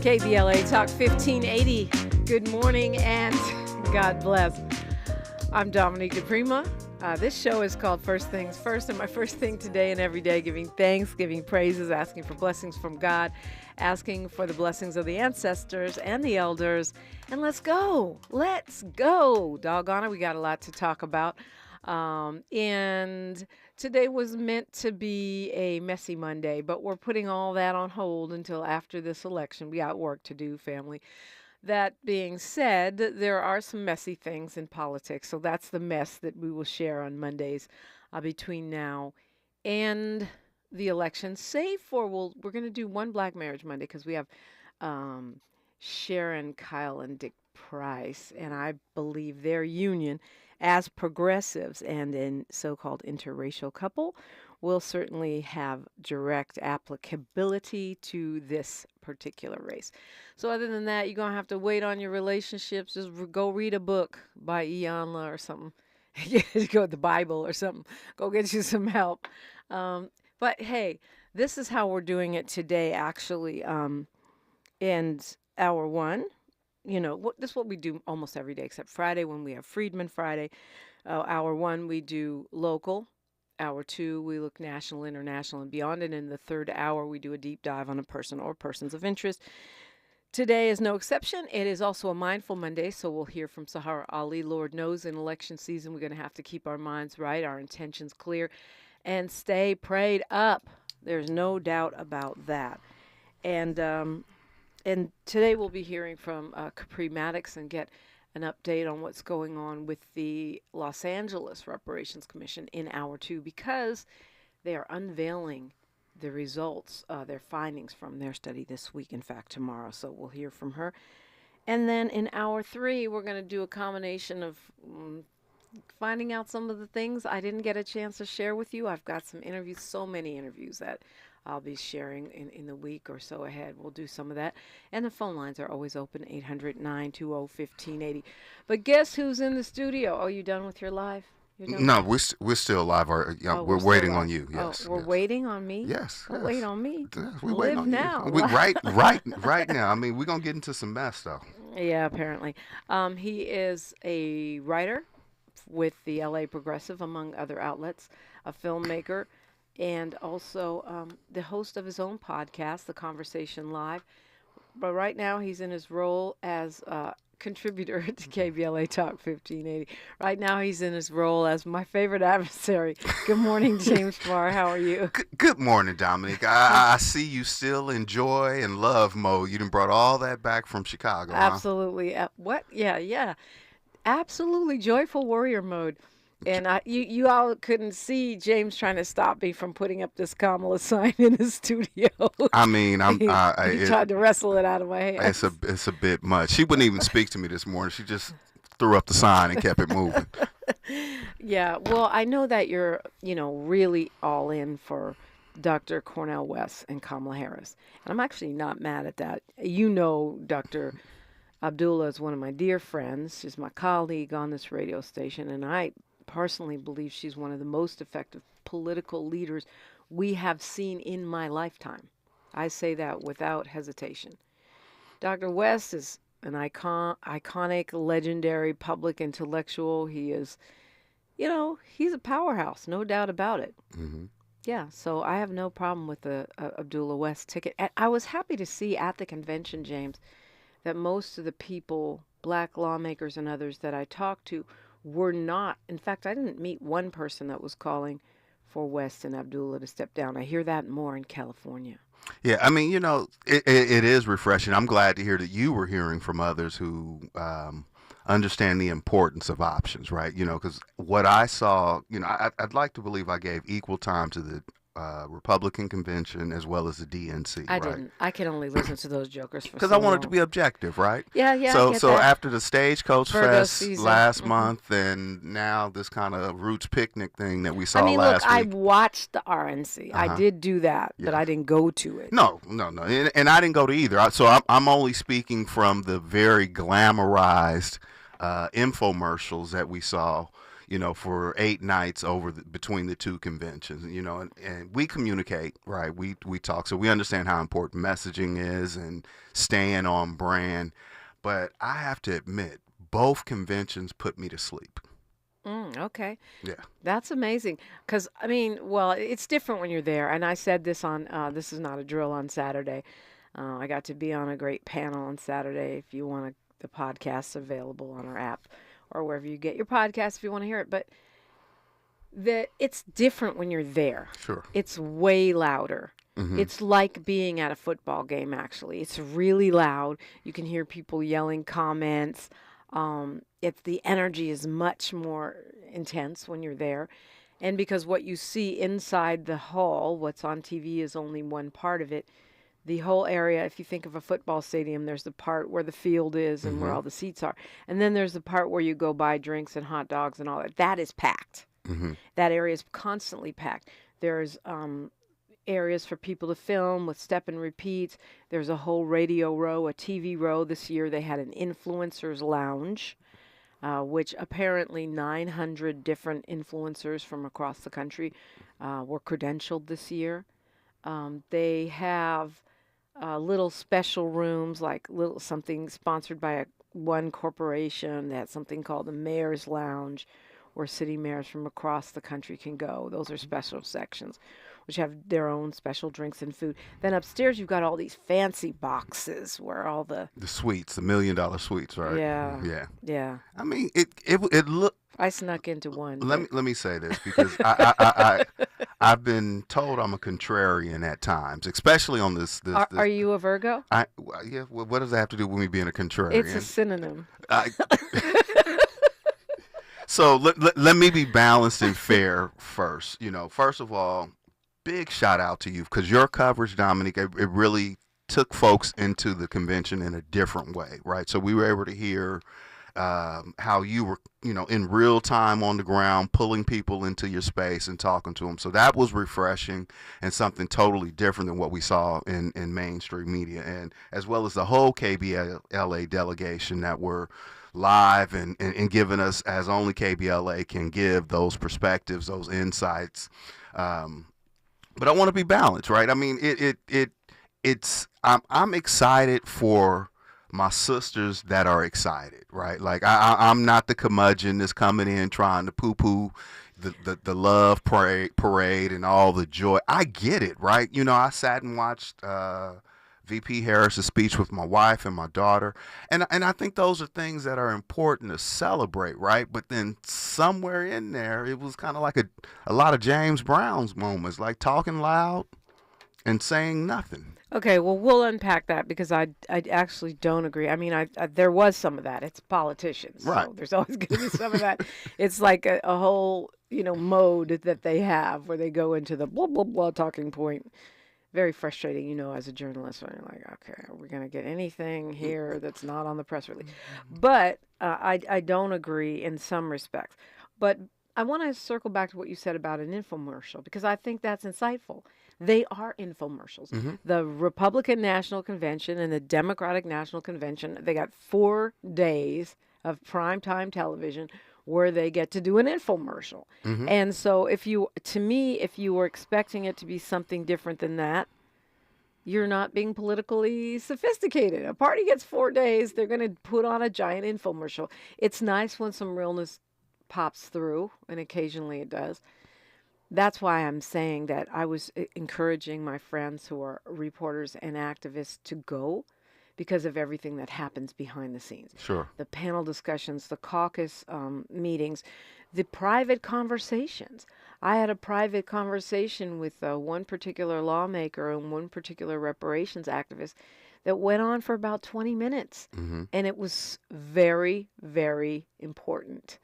KBLA Talk 1580. Good morning and God bless. I'm Dominique DiPrima. This show is called First Things First, and my first thing today and every day, giving thanks, giving praises, asking for blessings from God, asking for the blessings of the ancestors and the elders, and let's go. Doggone it, we got a lot to talk about. And today was meant to be a messy Monday, but we're putting all that on hold until after this election. We got work to do, family. That being said, there are some messy things in politics, so that's the mess that we will share on Mondays between now and the election. Save for we're going to do one Black Marriage Monday because we have Sharon, Kyle, and Dick Price, and I believe their union as progressives and in so-called interracial couple will certainly have direct applicability to this particular race. So other than that, you're going to have to wait on your relationships. Just go read a book by Iyanla or something. Go to the Bible or something. Go get you some help. But hey, this is how we're doing it today, actually. And hour one, this is what we do almost every day, except Friday when we have Freedman Friday. Hour one, we do local. Hour two, we look national, international, and beyond. And in the third hour, we do a deep dive on a person or persons of interest. Today is no exception. It is also a Mindful Monday, so we'll hear from Sahara Ali. Lord knows in election season, we're going to have to keep our minds right, our intentions clear, and stay prayed up. There's no doubt about that. And today we'll be hearing from Capri Maddox and get an update on what's going on with the Los Angeles Reparations Commission in hour two, because they are unveiling the results, their findings from their study this week, in fact, tomorrow. So we'll hear from her. And then in hour three, we're going to do a combination of finding out some of the things I didn't get a chance to share with you. I've got some interviews, so many interviews that I'll be sharing in the week or so ahead. We'll do some of that. And the phone lines are always open, 800-920-1580. But guess who's in the studio? Oh, you done with your live? No, we're still live. We're waiting on you. Yes. We're waiting on me? Yes. Don't wait on me. We're waiting on now. You. Right now. I mean, we're going to get into some mess, though. Yeah, apparently. He is a writer with the LA Progressive, among other outlets, a filmmaker, and also the host of his own podcast, The Conversation Live. But right now he's in his role as a contributor to KBLA Talk 1580. Right now he's in his role as my favorite adversary. Good morning, James Farr. How are you? Good morning, Dominique. I see you still in joy and love mode. You done brought all that back from Chicago, Absolutely. Huh? What? Yeah. Absolutely joyful warrior mode. And you all couldn't see James trying to stop me from putting up this Kamala sign in the studio. I mean, he tried to wrestle it out of my hands. It's a bit much. She wouldn't even speak to me this morning. She just threw up the sign and kept it moving. Yeah, well, I know that you're, really all in for Dr. Cornel West and Kamala Harris. And I'm actually not mad at that. Dr. Abdullah is one of my dear friends. She's my colleague on this radio station, and I personally believe she's one of the most effective political leaders we have seen in my lifetime. I say that without hesitation. Dr. West is an iconic, legendary public intellectual. He is, he's a powerhouse, no doubt about it. Mm-hmm. Yeah, so I have no problem with the Abdullah West ticket. And I was happy to see at the convention, James, that most of the people, Black lawmakers and others that I talked to, were not. In fact, I didn't meet one person that was calling for West and Abdullah to step down. I hear that more in California. Yeah, I mean, it is refreshing. I'm glad to hear that you were hearing from others who understand the importance of options, right? Because what I saw, I'd like to believe I gave equal time to the Republican convention as well as the DNC. I right? didn't. I can only listen to those jokers because I wanted to be objective, right? Yeah. So after the Stagecoach Fest last mm-hmm. month, and now this kind of Roots picnic thing that we saw look, last week. I watched the RNC. I did do that, but I didn't go to it. No, and I didn't go to either. So I'm only speaking from the very glamorized infomercials that we saw. for 8 nights between the two conventions, and we communicate, right? We talk, so we understand how important messaging is and staying on brand. But I have to admit, both conventions put me to sleep. Okay. Yeah. That's amazing. Because, I mean, well, it's different when you're there. And I said this on, this is not a drill on Saturday. I got to be on a great panel on Saturday. If you want to, the podcast's available on our app or wherever you get your podcast if you want to hear it. But it's different when you're there. Sure. It's way louder. It's like being at a football game, actually. It's really loud. You can hear people yelling comments. The energy is much more intense when you're there. And because what you see inside the hall, what's on TV is only one part of it. The whole area, if you think of a football stadium, there's the part where the field is and where all the seats are. And then there's the part where you go buy drinks and hot dogs and all that. That is packed. That area is constantly packed. There's areas for people to film with step and repeats. There's a whole radio row, a TV row. This year they had an influencers lounge, which apparently 900 different influencers from across the country were credentialed this year. They have little special rooms, like little something sponsored by one corporation. They had something called the Mayor's Lounge, where city mayors from across the country can go. Those are special sections, which have their own special drinks and food. Then upstairs, you've got all these fancy boxes where all the suites, the $1 million suites, right? Yeah. I mean, it looked. I snuck into one. Let me say this, because I've been told I'm a contrarian at times, especially on this. Are you a Virgo? Yeah. Well, what does that have to do with me being a contrarian? It's a synonym. So let me be balanced and fair first. First of all, big shout out to you, because your coverage, Dominique, it really took folks into the convention in a different way, right? So we were able to hear how you were, in real time on the ground, pulling people into your space and talking to them. So that was refreshing and something totally different than what we saw in mainstream media, and as well as the whole KBLA delegation that were live and giving us, as only KBLA can give, those perspectives, those insights. But I want to be balanced, right? I mean, I'm excited for my sisters that are excited, right? Like I'm not the curmudgeon that's coming in trying to poo-poo the love parade and all the joy. I get it, right? I sat and watched VP Harris's speech with my wife and my daughter, and I think those are things that are important to celebrate, right? But then somewhere in there, it was kind of like a lot of James Brown's moments, like talking loud and saying nothing. Okay, well, we'll unpack that, because I actually don't agree. I mean, there was some of that. It's politicians, right? So there's always going to be some of that. It's like a whole, mode that they have where they go into the blah, blah, blah talking point. Very frustrating, as a journalist, when you're like, okay, are we going to get anything here that's not on the press release? But I don't agree in some respects. But I want to circle back to what you said about an infomercial, because I think that's insightful. They are infomercials. The Republican National Convention and the Democratic National Convention, they got 4 days of primetime television where they get to do an infomercial. And so if you were expecting it to be something different than that, you're not being politically sophisticated. A party gets 4 days, they're going to put on a giant infomercial. It's nice when some realness pops through, and occasionally it does. That's why I'm saying that I was encouraging my friends who are reporters and activists to go, because of everything that happens behind the scenes. Sure. The panel discussions, the caucus meetings, the private conversations. I had a private conversation with one particular lawmaker and one particular reparations activist that went on for about 20 minutes. And it was very, very important.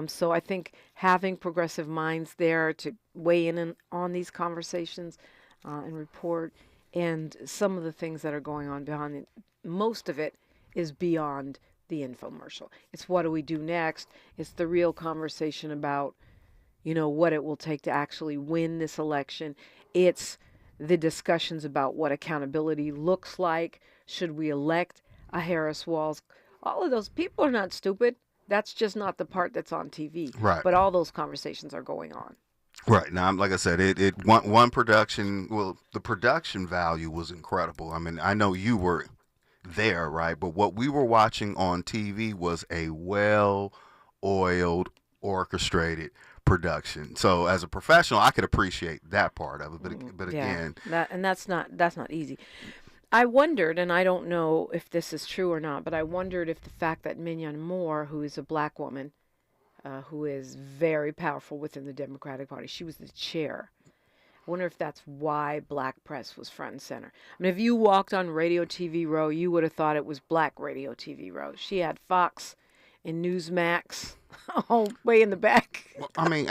So I think having progressive minds there to weigh in on these conversations and report, and some of the things that are going on behind it, most of it is beyond the infomercial. It's what do we do next? It's the real conversation about, what it will take to actually win this election. It's the discussions about what accountability looks like. Should we elect a Harris Walls? All of those people are not stupid. That's just not the part that's on TV. Right. But all those conversations are going on. Right. Now, like I said, it one production. Well, the production value was incredible. I mean, I know you were there, right? But what we were watching on TV was a well-oiled, orchestrated production. So, as a professional, I could appreciate that part of it. But again, that's not easy. I wondered, and I don't know if this is true or not, but I wondered if the fact that Minyon Moore, who is a black woman, who is very powerful within the Democratic Party, she was the chair. I wonder if that's why black press was front and center. I mean, if you walked on Radio TV Row, you would have thought it was black Radio TV Row. She had Fox and Newsmax all way in the back. Well, I mean,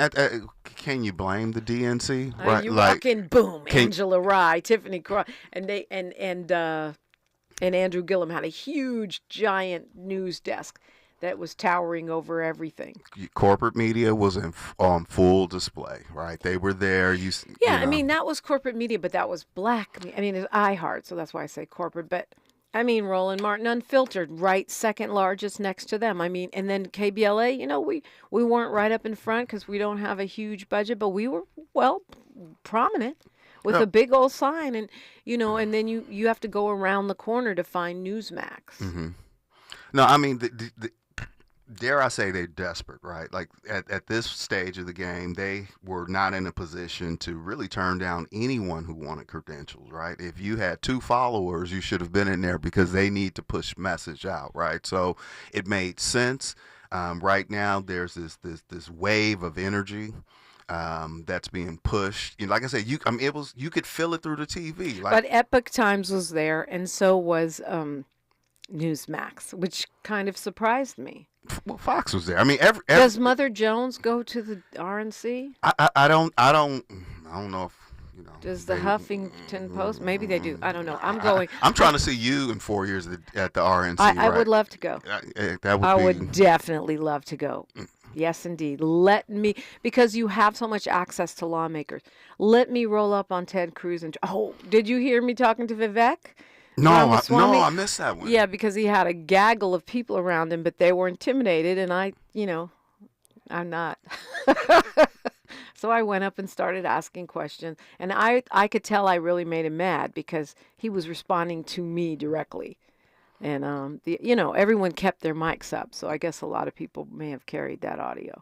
can you blame the DNC? Right, you walk in, boom, Angela Rye, Tiffany Cross, and Andrew Gillum had a huge, giant news desk that was towering over everything. Corporate media was on full display, right? They were there. I mean, that was corporate media, but that was black. I mean, it's iHeart, so that's why I say corporate. But, I mean, Roland Martin Unfiltered, right, second largest next to them. I mean, and then KBLA, we weren't right up in front because we don't have a huge budget, but we were, well, prominent with a big old sign. And, and then you have to go around the corner to find Newsmax. Mm-hmm. No, I mean, dare I say they're desperate, right? Like at this stage of the game, they were not in a position to really turn down anyone who wanted credentials, right? If you had 2 followers, you should have been in there because they need to push message out, right? So it made sense. Right now, there's this wave of energy that's being pushed. Like I said, you could feel it through the TV. But Epoch Times was there, and so was Newsmax, which kind of surprised me. Well, Fox was there. I mean, does Mother Jones go to the RNC? I don't know if Does the Huffington Post? Maybe they do. I don't know. I'm trying to see you in 4 years at the RNC. I would love to go. I would definitely love to go. Yes, indeed. Because you have so much access to lawmakers. Let me roll up on Ted Cruz and did you hear me talking to Vivek? No, I missed that one. Yeah, because he had a gaggle of people around him, but they were intimidated, and I'm not. So I went up and started asking questions, and I could tell I really made him mad because he was responding to me directly, and everyone kept their mics up, so I guess a lot of people may have carried that audio.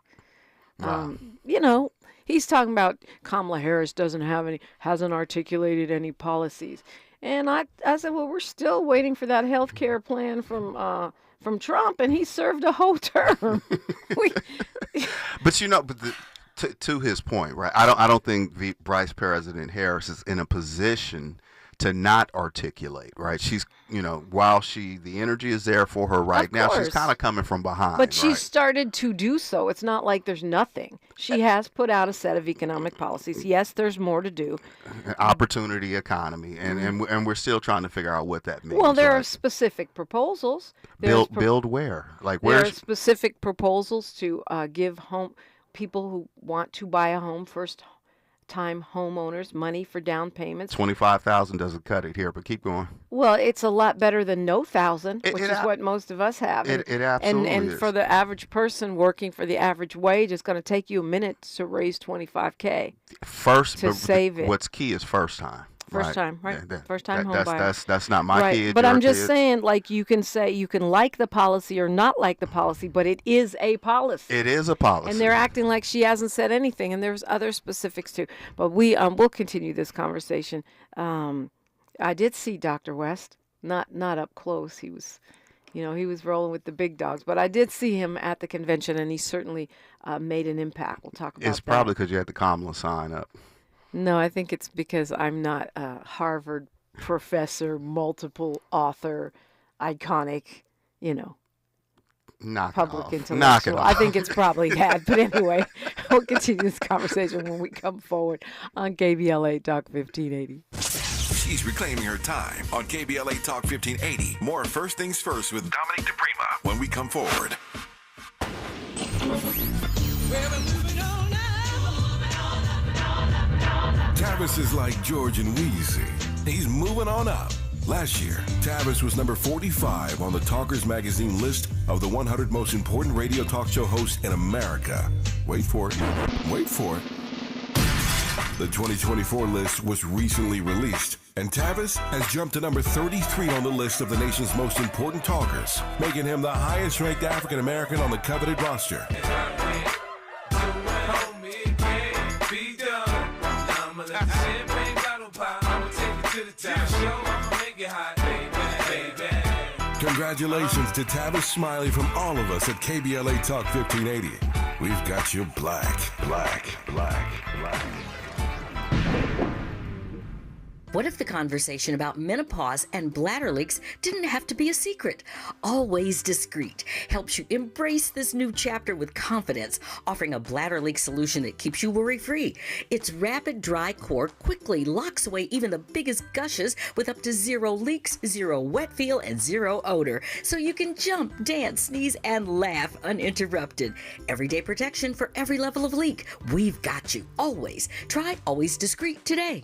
Wow. He's talking about Kamala Harris hasn't articulated any policies. And I said, well, we're still waiting for that health care plan from Trump, and he served a whole term. But to his point, right? I don't think Vice President Harris is in a position to not articulate, right? She's, while the energy is there for her right now, she's kind of coming from behind. But she started to do so. It's not like there's nothing. She has put out a set of economic policies. Yes, there's more to do. Opportunity economy, and we're still trying to figure out what that means. Well, there are specific proposals. Build where? Like where? There are specific proposals to give people who want to buy a home first-time homeowners money for down payments. $25,000 doesn't cut it here, but keep going. Well, it's a lot better than no thousand, which is what most of us have. It absolutely is. And for the average person working for the average wage, it's going to take you a minute to raise $25K. Save it. What's key is first time. First time, right? First time home buyer. That's not my kid. But I'm just saying, like, you can say you can like the policy or not like the policy, but it is a policy. It is a policy. And they're acting like she hasn't said anything, and there's other specifics too. But we'll continue this conversation. I did see Dr. West, not up close. He was, he was rolling with the big dogs. But I did see him at the convention, and he certainly made an impact. We'll talk about that. It's probably because you had the Kamala sign up. No, I think it's because I'm not a Harvard professor, multiple author, iconic, public intellectual. Knock it off. I think it's probably that. But anyway, we'll continue this conversation when we come forward on KBLA Talk 1580. She's reclaiming her time on KBLA Talk 1580. More First Things First with Dominique DiPrima when we come forward. Tavis is like George and Wheezy. He's moving on up. Last year, Tavis was number 45 on the Talkers Magazine list of the 100 most important radio talk show hosts in America. Wait for it. Wait for it. The 2024 list was recently released, and Tavis has jumped to number 33 on the list of the nation's most important talkers, making him the highest-ranked African American on the coveted roster. Congratulations to Tavis Smiley from all of us at KBLA Talk 1580. We've got you black. What if the conversation about menopause and bladder leaks didn't have to be a secret? Always Discreet helps you embrace this new chapter with confidence, offering a bladder leak solution that keeps you worry-free. Its rapid dry cord quickly locks away even the biggest gushes with up to 0 leaks, 0 wet feel, and 0 odor. So you can jump, dance, sneeze, and laugh uninterrupted. Everyday protection for every level of leak. We've got you. Always. Try Always Discreet today.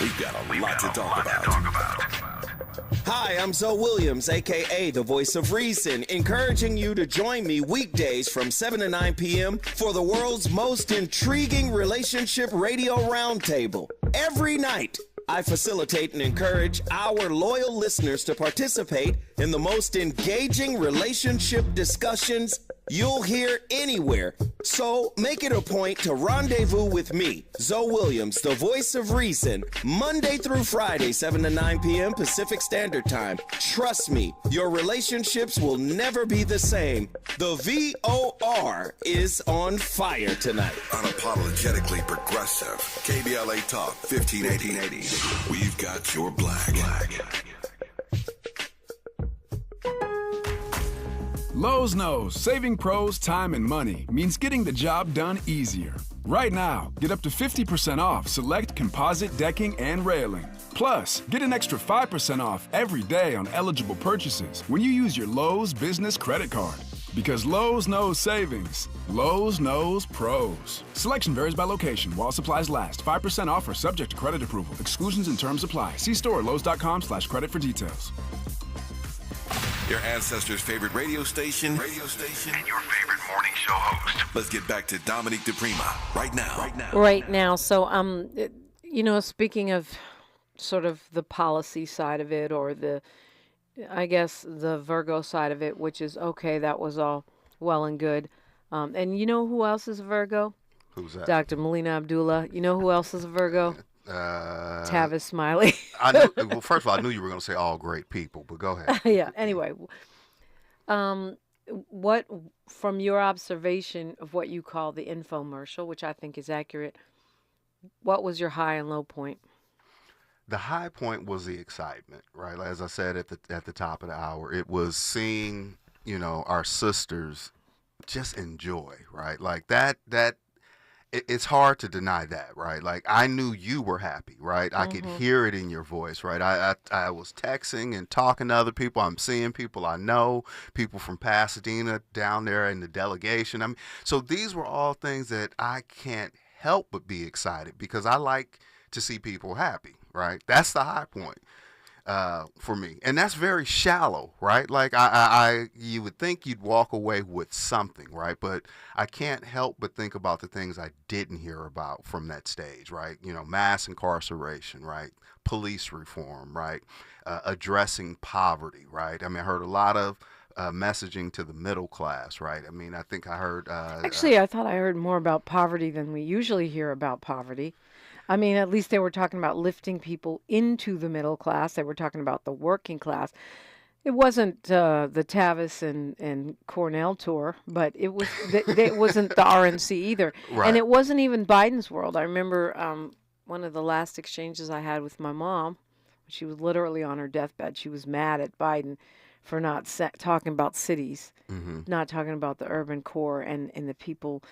We've got a lot to talk about. Hi, I'm Zoe Williams, a.k.a. the Voice of Reason, encouraging you to join me weekdays from 7 to 9 p.m. for the world's most intriguing relationship radio roundtable. Every night, I facilitate and encourage our loyal listeners to participate in the most engaging relationship discussions you'll hear anywhere. So make it a point to rendezvous with me, Zoe Williams, the Voice of Reason, Monday through Friday, 7 to 9 p.m. Pacific Standard Time. Trust me, your relationships will never be the same. The VOR is on fire tonight. Unapologetically progressive. KBLA Talk 1580. We've got your black. Lowe's knows saving pros time and money means getting the job done easier. Right now, get up to 50% off select composite decking and railing. Plus, get an extra 5% off every day on eligible purchases when you use your Lowe's business credit card. Because Lowe's knows savings. Lowe's knows pros. Selection varies by location while supplies last. 5% off or subject to credit approval. Exclusions and terms apply. See store at lowes.com/credit for details. Your ancestors' favorite radio station, and your favorite morning show host. Let's get back to Dominique DiPrima right now. So, speaking of sort of the policy side of it, or I guess the Virgo side of it, which is, okay, that was all well and good. And you know who else is a Virgo? Who's that? Dr. Melina Abdullah. You know who else is a Virgo? Tavis Smiley. Well, first of all, I knew you were going to say all great people, but go ahead. Yeah. Anyway, what, from your observation of what you call the infomercial, which I think is accurate, what was your high and low point? The high point was the excitement, right? As I said at the top of the hour, it was seeing, our sisters just enjoy, right? Like that it's hard to deny that, right? Like, I knew you were happy, right? I could hear it in your voice, right? I was texting and talking to other people. I'm seeing people I know, people from Pasadena down there in the delegation. So these were all things that I can't help but be excited, because I like to see people happy, right? That's the high point for me. And that's very shallow, right? Like, you would think you'd walk away with something, right? But I can't help but think about the things I didn't hear about from that stage, right? Mass incarceration, right? Police reform, right? Addressing poverty, right? I heard a lot of messaging to the middle class, right? I think I heard... Actually, I thought I heard more about poverty than we usually hear about poverty. At least they were talking about lifting people into the middle class. They were talking about the working class. It wasn't the Tavis and Cornell tour, but it was. It wasn't the RNC either, right. And it wasn't even Biden's world. I remember one of the last exchanges I had with my mom. She was literally on her deathbed. She was mad at Biden for not talking about cities, not talking about the urban core and the people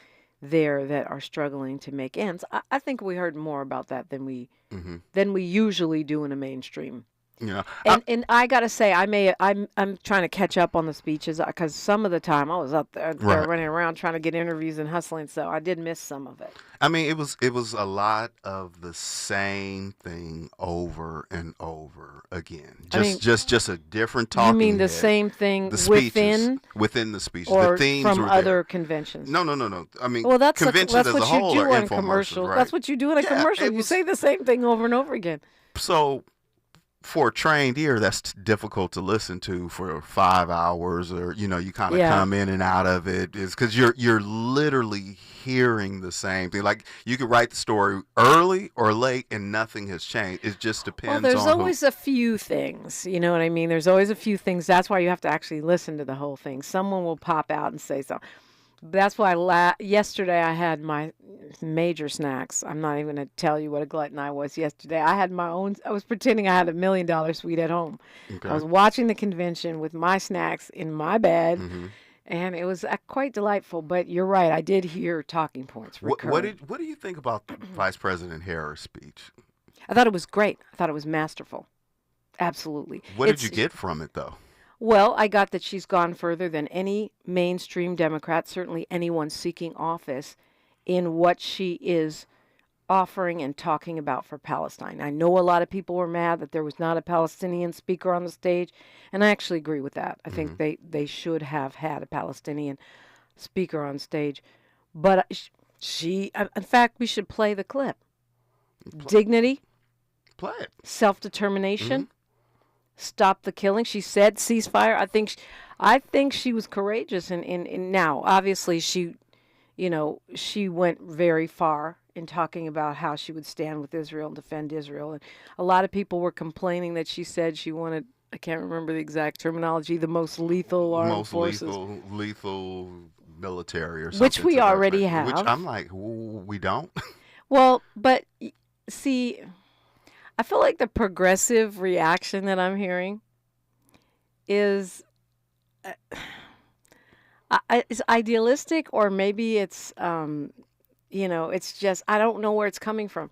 there that are struggling to make ends. I think we heard more about that than we usually do in a mainstream You know, And I gotta say, I'm trying to catch up on the speeches because some of the time I was up there Right. running around trying to get interviews and hustling, so I did miss some of it. I mean, it was a lot of the same thing over and over again. Just a different talking You mean the head. same thing The speeches within the speeches, or the themes from were other there. conventions? No. I mean, Well, that's conventions that's as what a whole you do are on infomercials, commercials. right? That's what you do in a Yeah, commercial. it You was- say the same thing over and over again. So for a trained ear, that's difficult to listen to for 5 hours, or you kind of Yeah. come in and out of it. Is because you're literally hearing the same thing. Like you could write the story early or late, and nothing has changed. It just Well, depends there's on always a few things. You know what I mean? There's always a few things. That's why you have to actually listen to the whole thing. Someone will pop out and say something. That's why yesterday I had my major snacks. I'm not even going to tell you what a glutton I was yesterday. I had my own. I was pretending I had $1 million suite at home. Okay. I was watching the convention with my snacks in my bed, Mhm. and it was quite delightful. But you're right. I did hear talking points recurring. What do you think about Vice President Harris' speech? I thought it was great. I thought it was masterful. Absolutely. What did you get from it, though? Well, I got that she's gone further than any mainstream Democrat, certainly anyone seeking office, in what she is offering and talking about for Palestine. I know a lot of people were mad that there was not a Palestinian speaker on the stage, and I actually agree with that. I think they should have had a Palestinian speaker on stage. But in fact, we should play the clip. Dignity, Play it. self-determination. Stop the killing. She said ceasefire. I think she was courageous. And now, obviously, she went very far in talking about how she would stand with Israel and defend Israel. And a lot of people were complaining that she said she wanted, I can't remember the exact terminology, the most lethal armed forces. lethal military or something. Which we to that already effect. Which have. I'm like, we don't. Well, but see, I feel like the progressive reaction that I'm hearing is it's idealistic, or maybe it's it's just I don't know where it's coming from.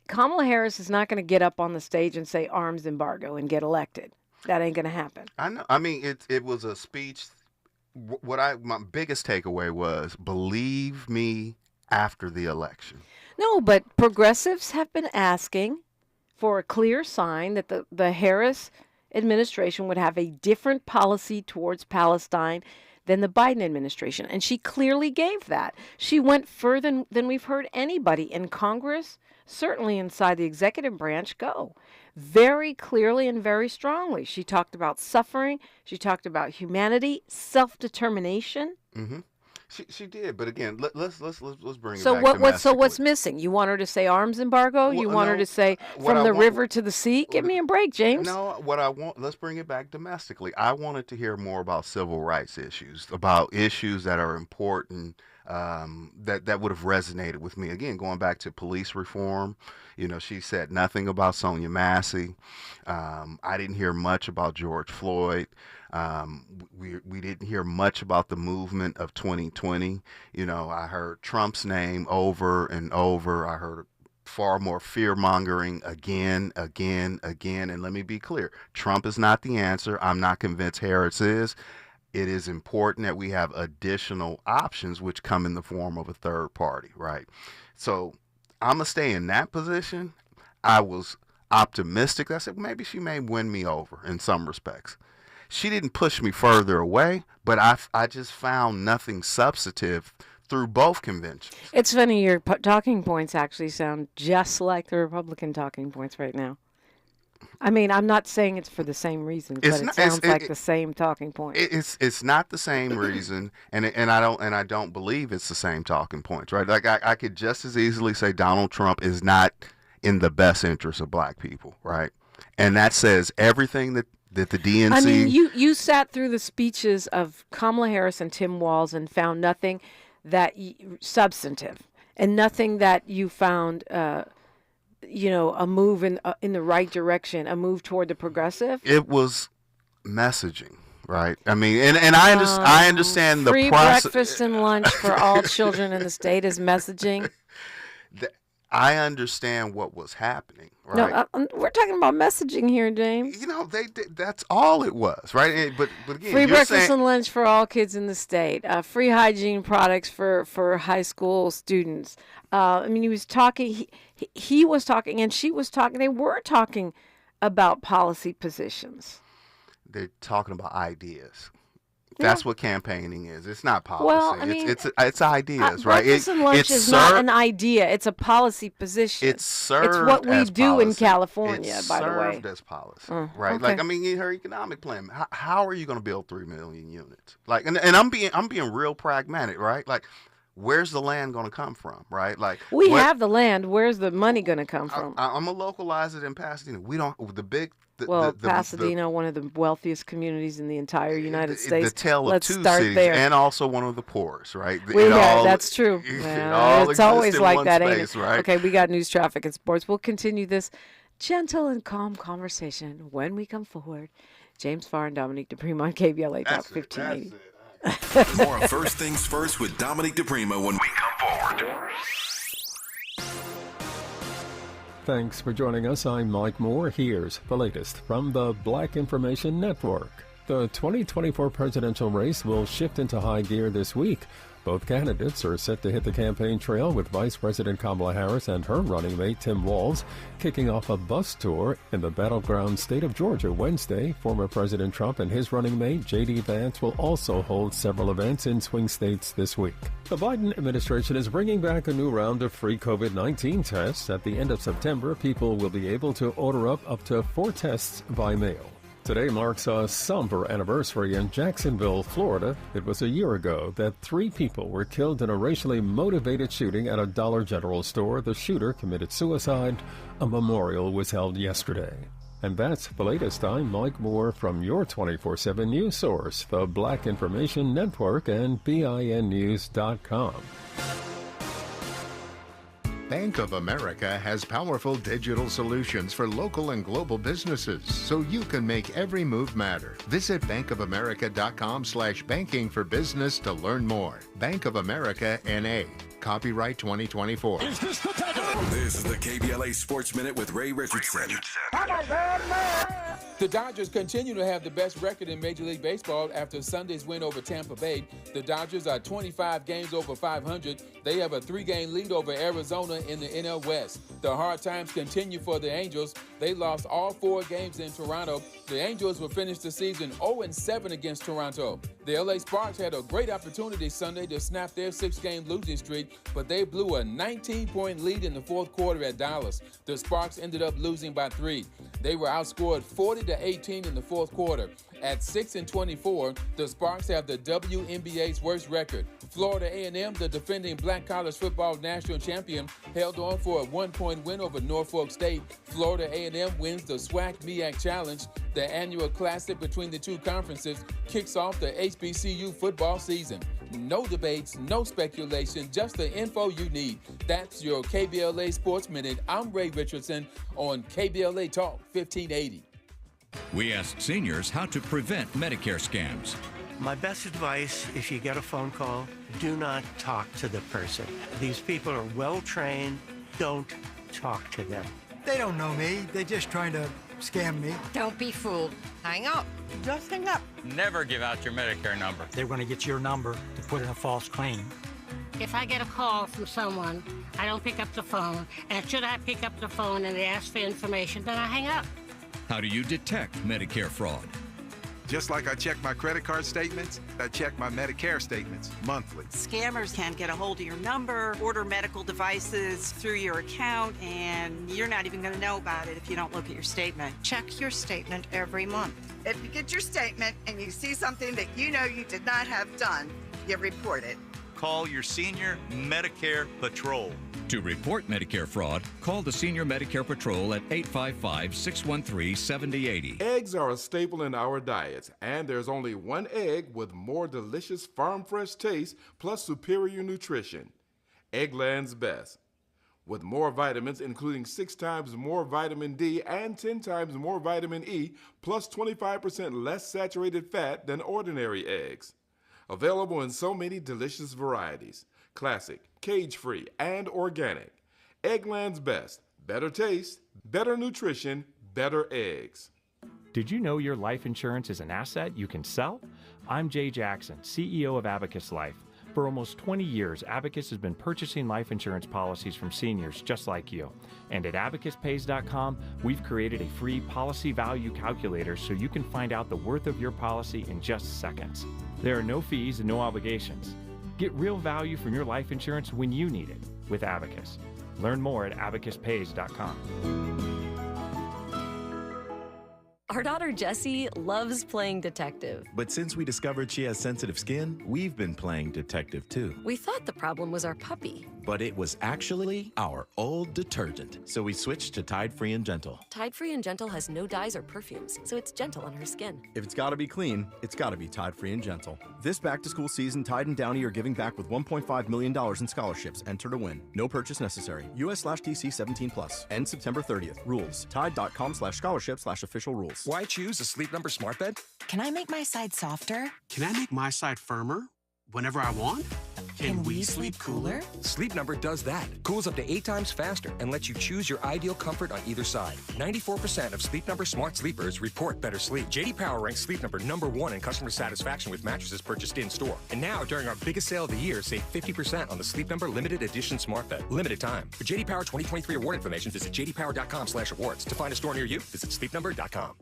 Kamala Harris is not going to get up on the stage and say arms embargo and get elected. That ain't going to happen. I know. I mean, it was a speech. My biggest takeaway was believe me after the election. No, but progressives have been asking for a clear sign that the Harris administration would have a different policy towards Palestine than the Biden administration. And she clearly gave that. She went further than we've heard anybody in Congress, certainly inside the executive branch, go. Very clearly and very strongly. She talked about suffering. She talked about humanity, self-determination. Mm-hmm. She did, but again, let's bring it So back what's missing? You want her to say arms embargo? You want her to say from the river to the sea? Give me a break, James. No, let's bring it back domestically. I wanted to hear more about civil rights issues, about issues that are important, that would have resonated with me. Again, going back to police reform, she said nothing about Sonia Massey. I didn't hear much about George Floyd. We didn't hear much about the movement of 2020. I heard Trump's name over and over. I heard far more fear-mongering again. And let me be clear, Trump is not the answer. I'm not convinced Harris is. It is important that we have additional options which come in the form of a third party, right? So I'm going to stay in that position. I was optimistic. I said, maybe she may win me over in some respects. She didn't push me further away, but I just found nothing substantive through both conventions. It's funny, your talking points actually sound just like the Republican talking points right now. I mean, I'm not saying it's for the same reasons, but it sounds like the same talking point. It's not the same reason, and I don't believe it's the same talking points, right? Like I could just as easily say Donald Trump is not in the best interest of black people, right? And that says everything that the DNC. I mean, you sat through the speeches of Kamala Harris and Tim Walz and found nothing that substantive, and nothing that you found. A move in the right direction, a move toward the progressive. It was messaging, right? I mean, and I understand the free process. Breakfast and lunch for all children in the state is messaging. I understand what was happening, right? No, we're talking about messaging here, James. You know, they did, that's all it was, right? But again, Free you're breakfast saying, and lunch for all kids in the state. Free hygiene products for high school students. I mean, he was talking. He was talking, and she was talking. They were talking about policy positions. they're talking about ideas. Yeah. That's what campaigning is. It's not policy. Well, I mean, it's ideas, right? Breakfast and lunch is not an idea. It's a policy position. It's served. It's what we as do policy. in California, it's by the way. served as policy, right? right? Like, I mean, in her economic plan, how are you going to build 3 million units? Like, and I'm being real pragmatic, right? Like, where's the land going to come from, right? Like, we have the land. Where's the money going to come from? I'm gonna localize it in Pasadena. We don't Pasadena, one of the wealthiest communities in the entire United States. The tale of Let's two start cities, there. and also one of the poorest, right? That's true. It's always like that, ain't it? Right? Okay, we got news, traffic, and sports. We'll continue this gentle and calm conversation when we come forward. James Farr and Dominique DiPrima on KBLA Talk 1580. More on First Things First with Dominique DiPrima when we come forward. Thanks for joining us. I'm Mike Moore. Here's the latest from the Black Information Network. The 2024 presidential race will shift into high gear this week. Both candidates are set to hit the campaign trail, with Vice President Kamala Harris and her running mate Tim Walz kicking off a bus tour in the battleground state of Georgia Wednesday. Former President Trump and his running mate J.D. Vance will also hold several events in swing states this week. The Biden administration is bringing back a new round of free COVID-19 tests. At the end of September, people will be able to order up to 4 tests by mail. Today marks a somber anniversary in Jacksonville, Florida. It was a year ago that 3 people were killed in a racially motivated shooting at a Dollar General store. The shooter committed suicide. A memorial was held yesterday. And that's the latest. I'm Mike Moore from your 24/7 news source, the Black Information Network and BINnews.com. Bank of America has powerful digital solutions for local and global businesses, so you can make every move matter. Visit bankofamerica.com/banking for business to learn more. Bank of America N.A. Copyright 2024. This is the KBLA Sports Minute with Ray Richardson. The Dodgers continue to have the best record in Major League Baseball after Sunday's win over Tampa Bay. The Dodgers are 25 games over 500. They have a 3-game lead over Arizona in the NL West. The hard times continue for the Angels. They lost all 4 games in Toronto. The Angels will finish the season 0-7 against Toronto. The LA Sparks had a great opportunity Sunday to snap their 6-game losing streak, but they blew a 19-point lead in the fourth quarter at Dallas. The Sparks ended up losing by 3. They were outscored 40-18 in the fourth quarter. At 6-24, the Sparks have the WNBA's worst record. Florida A&M, the defending Black College Football National Champion, held on for a 1-point win over Norfolk State. Florida A&M wins the SWAC MEAC Challenge. The annual classic between the two conferences kicks off the HBCU football season. No debates, no speculation, just the info you need. That's your KBLA Sports Minute. I'm Ray Richardson on KBLA Talk 1580. We asked seniors how to prevent Medicare scams. My best advice, if you get a phone call, do not talk to the person. These people are well trained. Don't talk to them. They don't know me. They're just trying to scam me. Don't be fooled. Hang up. Just hang up. Never give out your Medicare number. They're going to get your number to put in a false claim. If I get a call from someone, I don't pick up the phone. And should I pick up the phone and they ask for information, then I hang up. How do you detect Medicare fraud? Just like I check my credit card statements, I check my Medicare statements monthly. Scammers can get a hold of your number, order medical devices through your account, and you're not even going to know about it if you don't look at your statement. Check your statement every month. If you get your statement and you see something that you know you did not have done, you report it. Call your senior Medicare Patrol. To report Medicare fraud, call the Senior Medicare Patrol at 855-613-7080. Eggs are a staple in our diets, and there's only one egg with more delicious farm fresh taste plus superior nutrition. Eggland's Best. With more vitamins, including 6 times more vitamin D and 10 times more vitamin E, plus 25% less saturated fat than ordinary eggs. Available in so many delicious varieties. Classic, cage-free, and organic. Eggland's Best. Better taste, better nutrition, better eggs. Did you know your life insurance is an asset you can sell? I'm Jay Jackson, CEO of Abacus Life. For almost 20 years, Abacus has been purchasing life insurance policies from seniors just like you. And at abacuspays.com, we've created a free policy value calculator so you can find out the worth of your policy in just seconds. There are no fees and no obligations. Get real value from your life insurance when you need it with Abacus. Learn more at abacuspays.com. Our daughter Jessie loves playing detective. But since we discovered she has sensitive skin, we've been playing detective too. We thought the problem was our puppy. But it was actually our old detergent. So we switched to Tide Free and Gentle. Tide Free and Gentle has no dyes or perfumes, so it's gentle on her skin. If it's gotta be clean, it's gotta be Tide Free and Gentle. This back-to-school season, Tide and Downy are giving back with $1.5 million in scholarships. Enter to win. No purchase necessary. US/DC 17+. End September 30th. Rules. Tide.com/scholarship/official rules. Why choose a Sleep Number smart bed? Can I make my side softer? Can I make my side firmer whenever I want? Can we sleep cooler? Sleep Number does that. Cools up to 8 times faster and lets you choose your ideal comfort on either side. 94% of Sleep Number smart sleepers report better sleep. J.D. Power ranks Sleep Number #1 in customer satisfaction with mattresses purchased in-store. And now, during our biggest sale of the year, save 50% on the Sleep Number Limited Edition smart bed. Limited time. For J.D. Power 2023 award information, visit jdpower.com/awards. To find a store near you, visit sleepnumber.com.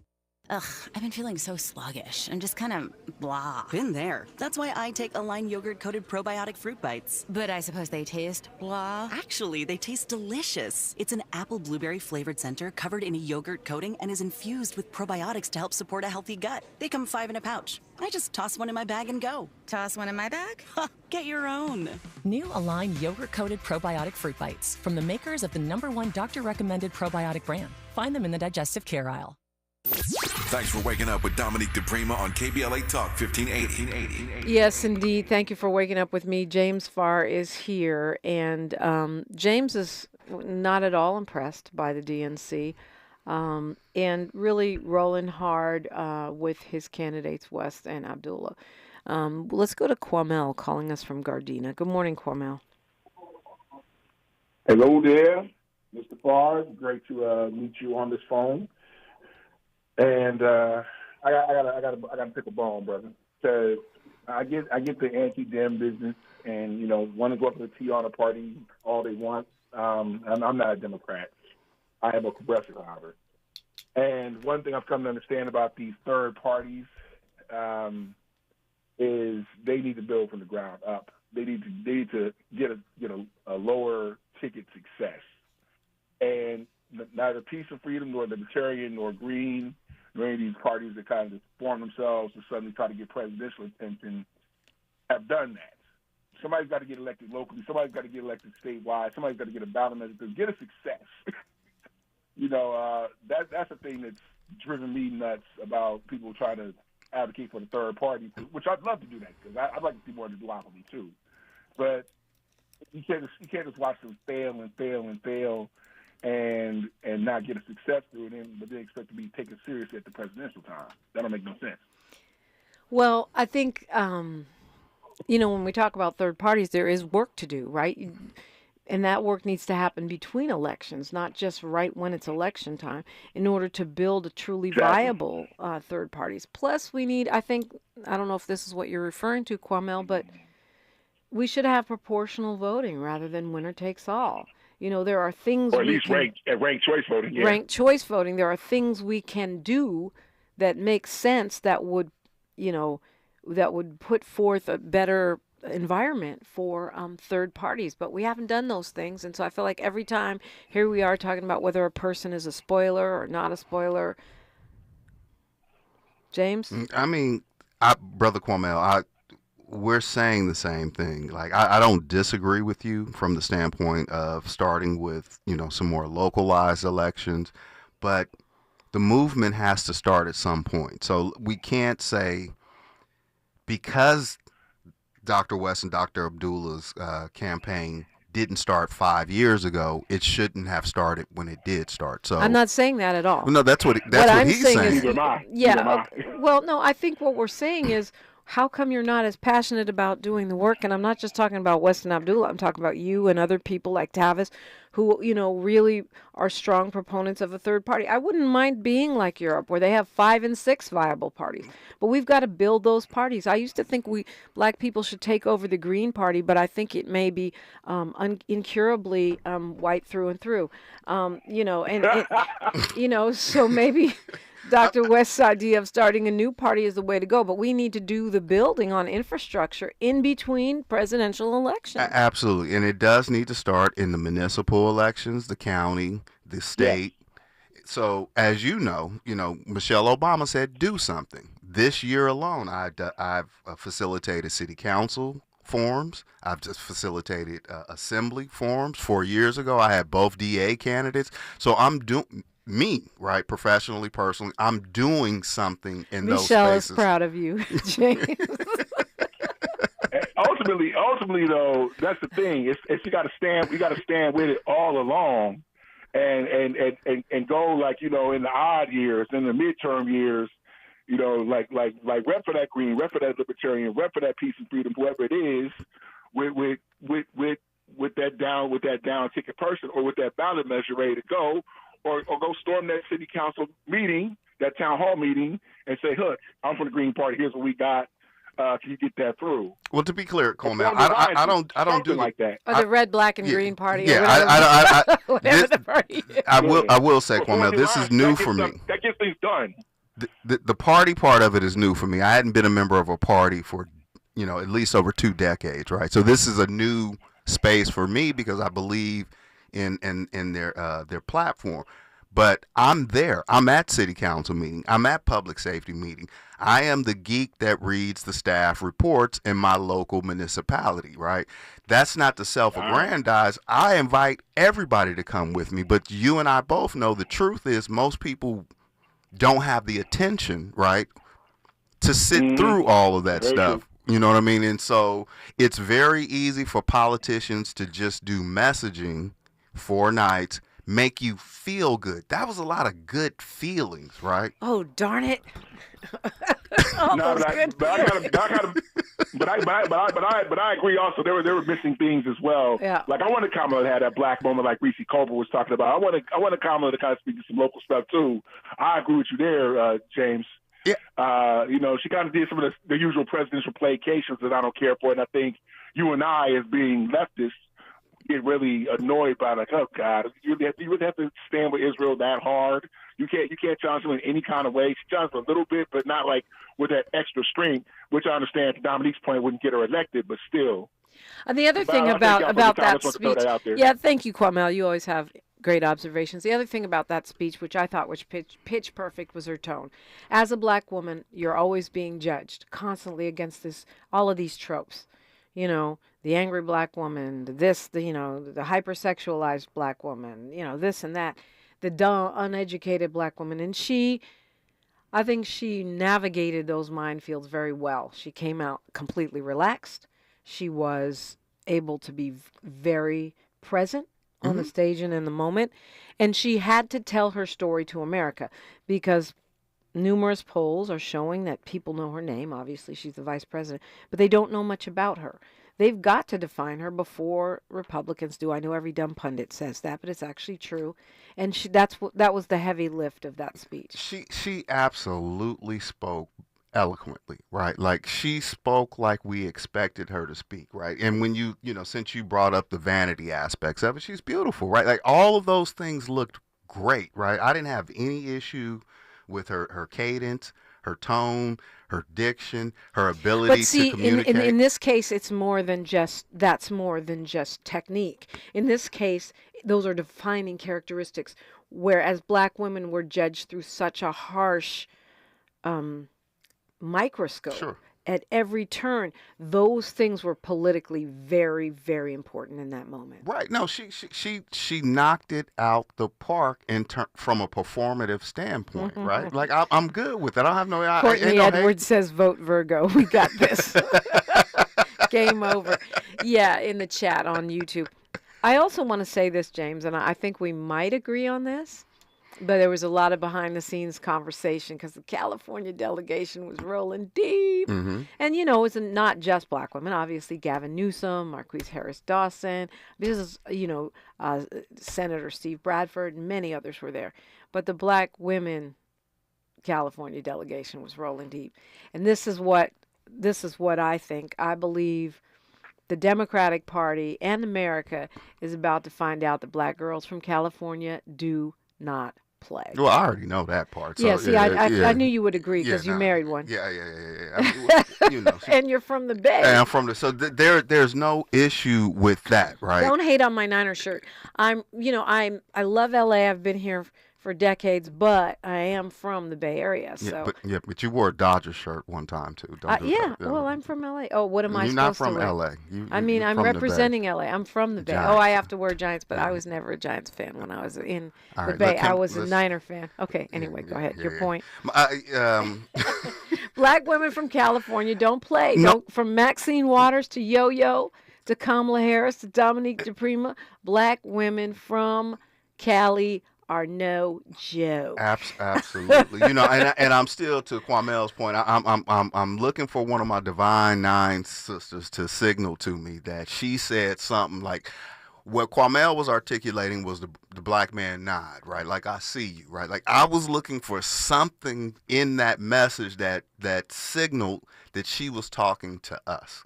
Ugh, I've been feeling so sluggish and just kind of blah. Been there. That's why I take Align yogurt-coated probiotic fruit bites. But I suppose they taste blah. Actually, they taste delicious. It's an apple blueberry flavored center covered in a yogurt coating and is infused with probiotics to help support a healthy gut. They come 5 in a pouch. I just toss one in my bag and go. Toss one in my bag? Get your own. New Align yogurt-coated probiotic fruit bites from the makers of the #1 doctor-recommended probiotic brand. Find them in the digestive care aisle. Thanks for waking up with Dominique DiPrima on KBLA Talk 1580. Yes, indeed. Thank you for waking up with me. James Farr is here, and James is not at all impressed by the DNC and really rolling hard with his candidates, West and Abdullah. Let's go to Kwamel calling us from Gardena. Good morning, Kwamel. Hello there, Mr. Farr. Great to meet you on this phone. And I gotta pick a bone, brother, because I get the anti-Dem business, and want to go up to the Tiana party all they want. I'm not a Democrat. I am a progressive, however. And one thing I've come to understand about these third parties is they need to build from the ground up. They need to get a lower ticket success, and neither Peace and Freedom nor Libertarian nor Green nor any of these parties that kind of just form themselves to suddenly try to get presidential attention have done that. Somebody's got to get elected locally. Somebody's got to get elected statewide. Somebody's got to get a ballot measure to get a success. That's the thing that's driven me nuts about people trying to advocate for the third party, which I'd love to do that because I'd like to see more of the duopoly too. But you can't just watch them fail and fail and fail and not get a success through it, but they expect to be taken seriously at the presidential time. That don't make no sense. Well, I think, when we talk about third parties, there is work to do, right? And that work needs to happen between elections, not just right when it's election time, in order to build a truly viable third parties. Plus, we need, I don't know if this is what you're referring to, Kwamel, but we should have proportional voting rather than winner takes all. There are things, or at least ranked choice voting. Yeah. Ranked choice voting. There are things we can do that make sense that would put forth a better environment for third parties. But we haven't done those things, and so I feel like every time here we are talking about whether a person is a spoiler or not a spoiler. James, Brother Kwamel, we're saying the same thing. Like, I don't disagree with you from the standpoint of starting with, some more localized elections, but the movement has to start at some point. So we can't say because Dr. West and Dr. Abdullah's campaign didn't start 5 years ago, it shouldn't have started when it did start. So I'm not saying that at all. No, that's what he's saying. Well, no, I think what we're saying is how come you're not as passionate about doing the work? And I'm not just talking about Weston Abdullah. I'm talking about you and other people like Tavis who, really are strong proponents of a third party. I wouldn't mind being like Europe where they have 5 and 6 viable parties. But we've got to build those parties. I used to think black people should take over the Green Party, but I think it may be incurably white through and through. So maybe Dr. West's idea of starting a new party is the way to go, but we need to do the building on infrastructure in between presidential elections. Absolutely, and it does need to start in the municipal elections, the county, the state. Yes. So, as you know, Michelle Obama said, do something. This year alone, I've facilitated city council forums. I've just facilitated assembly forums. 4 years ago, I had both DA candidates. So I'm doing... Me, right, professionally, personally, I'm doing something in those spaces. Michelle is proud of you, James. ultimately, though, that's the thing. It's you got to stand. You got to stand with it all along, and go like in the odd years, in the midterm years, like rep for that green, rep for that libertarian, rep for that peace and freedom, whoever it is, with that down ticket person or with that ballot measure ready to go. Or go storm that city council meeting, that town hall meeting, and say, "Look, I'm from the Green Party. Here's what we got. Can you get that through?" Well, to be clear, Coleman, I don't do like that. Or the red, black, and green party. Yeah, whatever the party is. I will say, Coleman, this is new for me. That gets things done. The party part of it is new for me. I hadn't been a member of a party for at least over 2 decades, right? So this is a new space for me because I believe in their platform. But I'm there. I'm at city council meeting. I'm at public safety meeting. I am the geek that reads the staff reports in my local municipality, right? That's not to self-aggrandize. I invite everybody to come with me. But you and I both know the truth is most people don't have the attention, right, to sit through all of that stuff. True. You know what I mean? And so it's very easy for politicians to just do messaging 4 nights, make you feel good. That was a lot of good feelings, right? Oh, darn it. No, but I agree also. There were missing things as well. Yeah. Like I wanted Kamala to have that black moment like Reese Colbert was talking about. I wanted Kamala to kind of speak to some local stuff too. I agree with you there, James. Yeah. She kind of did some of the usual presidential placations that I don't care for, and I think you and I, as being leftists, get really annoyed by like, oh God, you really have to stand with Israel that hard. You can't challenge them in any kind of way. She challenged a little bit, but not like with that extra strength, which I understand to Dominique's point wouldn't get her elected, but still. And the other thing about that speech, thank you, Kwamel. You always have great observations. The other thing about that speech, which I thought was pitch perfect, was her tone. As a black woman, you're always being judged constantly against all of these tropes. The angry black woman, the hypersexualized black woman, this and that, the dumb, uneducated black woman. And I think she navigated those minefields very well. She came out completely relaxed. She was able to be very present on the stage and in the moment. And she had to tell her story to America because numerous polls are showing that people know her name. Obviously, she's the vice president, but they don't know much about her. They've got to define her before Republicans do. I know every dumb pundit says that, but it's actually true. And that was the heavy lift of that speech. She absolutely spoke eloquently, right? Like she spoke like we expected her to speak, right? And when since you brought up the vanity aspects of it, she's beautiful, right? Like all of those things looked great, right? I didn't have any issue with her cadence, her tone, her diction, her ability to communicate. In this case, that's more than just technique. In this case, those are defining characteristics. Whereas black women were judged through such a harsh microscope. Sure. At every turn, those things were politically very, very important in that moment. Right. No, she knocked it out the park from a performative standpoint, right? Like I'm good with it. I don't have no. Courtney Edwards says, "Vote Virgo." We got this. Game over. Yeah, in the chat on YouTube. I also want to say this, James, and I think we might agree on this. But there was a lot of behind-the-scenes conversation because the California delegation was rolling deep. Mm-hmm. And, you know, it was not just black women. Obviously, Gavin Newsom, Marquise Harris Dawson, this is, you know, Senator Steve Bradford, and many others were there. But the black women California delegation was rolling deep. And this is what I think. I believe the Democratic Party and America is about to find out that black girls from California do not play. Well, I already know that part. So, yeah, see, I knew you would agree because you married one. Yeah. I mean, you know, and you're from the Bay. And I'm from the, so there's no issue with that, right? Don't hate on my Niner shirt. I love LA. I've been here for decades, but I am from the Bay Area. So but you wore a Dodgers shirt one time too. Well, I'm from LA. Oh, what am I supposed to wear? You're not from LA. I'm representing LA. I'm from the Bay. Giants. Oh, I have to wear Giants, but I was never a Giants fan when I was in the Bay. I was a Niner fan. Okay, anyway, go ahead. Your point. Black women from California don't play. From Maxine Waters to Yo-Yo to Kamala Harris to Dominique DiPrima, black women from Cali are no joke. Absolutely. You know, and I'm still, to Kwamel's point, I'm looking for one of my Divine Nine sisters to signal to me that she said something like, what Kwamel was articulating was the black man nod, right? Like, I see you, right? Like, I was looking for something in that message that signaled that she was talking to us,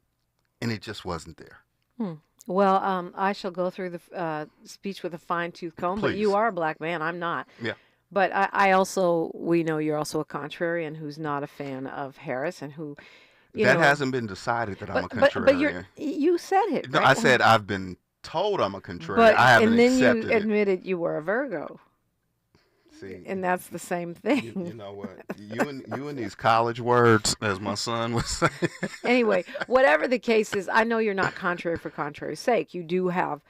and it just wasn't there. Well, I shall go through the speech with a fine-tooth comb, Please. but you are a black man. I'm not. Yeah. But we know you're also a contrarian who's not a fan of Harris and who, hasn't been decided that I'm a contrarian. But you said it, No, right? I said I've been told I'm a contrarian. But, I haven't and then accepted you it. admitted you were a Virgo. See, and that's the same thing. You know what? You and these college words, as my son was saying. Anyway, whatever the case is, I know you're not contrary for contrary's sake. You do have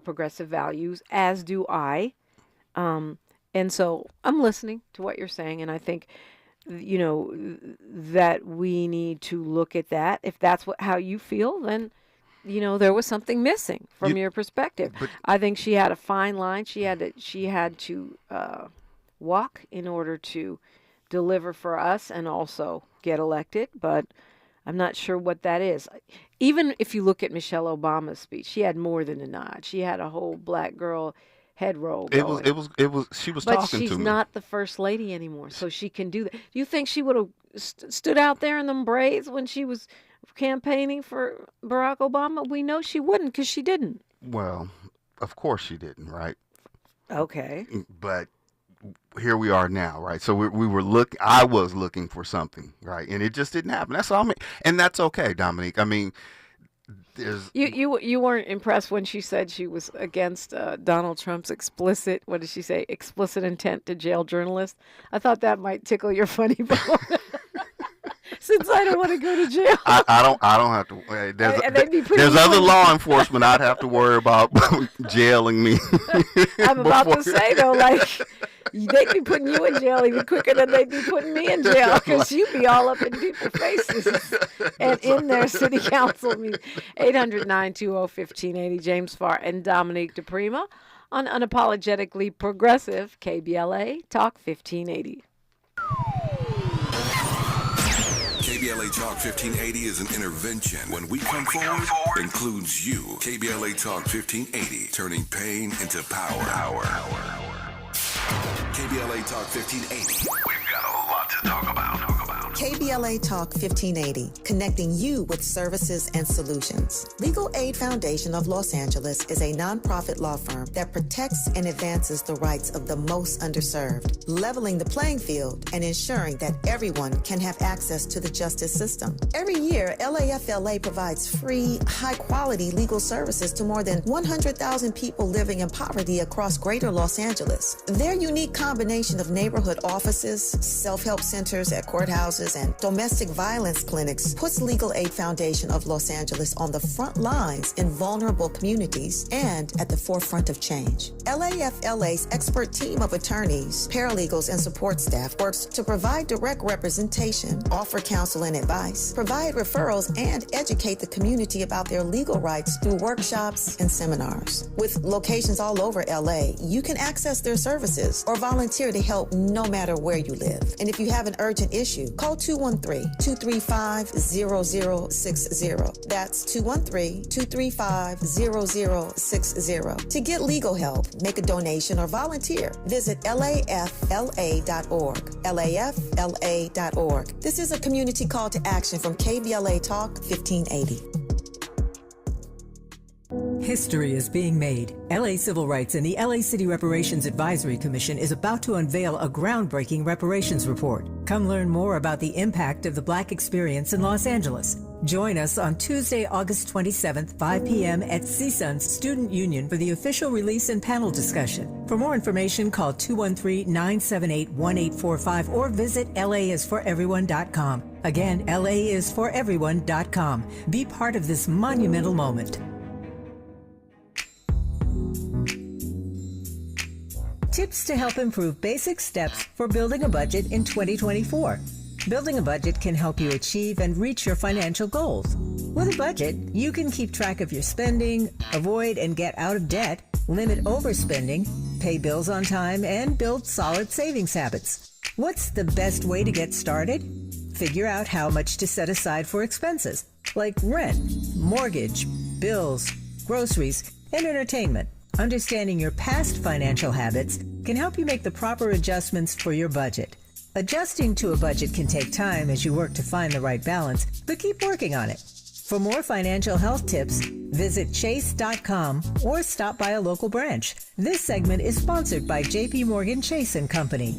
progressive values, as do I. And so I'm listening to what you're saying, and I think, you know, that we need to look at that. If that's how you feel, then, you know, there was something missing from your perspective. I think she had a fine line. She had to walk in order to deliver for us and also get elected, but I'm not sure what that is. Even if you look at Michelle Obama's speech, she had more than a nod. She had a whole black girl head roll going. It was she was but talking to me. But she's not the first lady anymore, so she can do that. Do you think she would have stood out there in them braids when she was campaigning for Barack Obama? We know she wouldn't, because she didn't. Well, of course she didn't, right? Okay. But here we are now, right? So I was looking for something, right? And it just didn't happen. That's all. And that's okay, Dominique. I mean, you weren't impressed when she said she was against Donald Trump's explicit intent to jail journalists. I thought that might tickle your funny bone. Since I don't want to go to jail. I don't have to. There's other law enforcement I'd have to worry about jailing me. I'm about to say, though, like, they'd be putting you in jail even quicker than they'd be putting me in jail, because you'd be all up in people's faces and in their city council meeting. 800-920-1580, James Farr and Dominique DiPrima on Unapologetically Progressive, KBLA Talk 1580. KBLA Talk 1580 is an intervention. When we come forward, includes you. KBLA Talk 1580, turning pain into power. KBLA Talk 1580. We've got a lot to talk about. KBLA Talk 1580, connecting you with services and solutions. Legal Aid Foundation of Los Angeles is a nonprofit law firm that protects and advances the rights of the most underserved, leveling the playing field and ensuring that everyone can have access to the justice system. Every year, LAFLA provides free, high-quality legal services to more than 100,000 people living in poverty across greater Los Angeles. Their unique combination of neighborhood offices, self-help centers at courthouses, services and domestic violence clinics puts Legal Aid Foundation of Los Angeles on the front lines in vulnerable communities and at the forefront of change. LAFLA's expert team of attorneys, paralegals, and support staff works to provide direct representation, offer counsel and advice, provide referrals, and educate the community about their legal rights through workshops and seminars. With locations all over LA, you can access their services or volunteer to help no matter where you live. And if you have an urgent issue, call 213-235-0060. That's 213-235-0060. To get legal help, make a donation, or volunteer, visit lafla.org. lafla.org. This is a community call to action from KBLA Talk 1580. History is being made. LA Civil Rights and the LA City Reparations Advisory Commission is about to unveil a groundbreaking reparations report. Come learn more about the impact of the Black experience in Los Angeles. Join us on Tuesday, August 27th, 5 p.m. at CSUN's Student Union for the official release and panel discussion. For more information, call 213-978-1845 or visit laisforeveryone.com. Again, laisforeveryone.com. Be part of this monumental moment. Tips to help improve basic steps for building a budget in 2024. Building a budget can help you achieve and reach your financial goals. With a budget, you can keep track of your spending, avoid and get out of debt, limit overspending, pay bills on time, and build solid savings habits. What's the best way to get started? Figure out how much to set aside for expenses, like rent, mortgage, bills, groceries, and entertainment. Understanding your past financial habits can help you make the proper adjustments for your budget. Adjusting to a budget can take time as you work to find the right balance, but keep working on it. For more financial health tips, visit chase.com or stop by a local branch. This segment is sponsored by J.P. Morgan Chase & Company.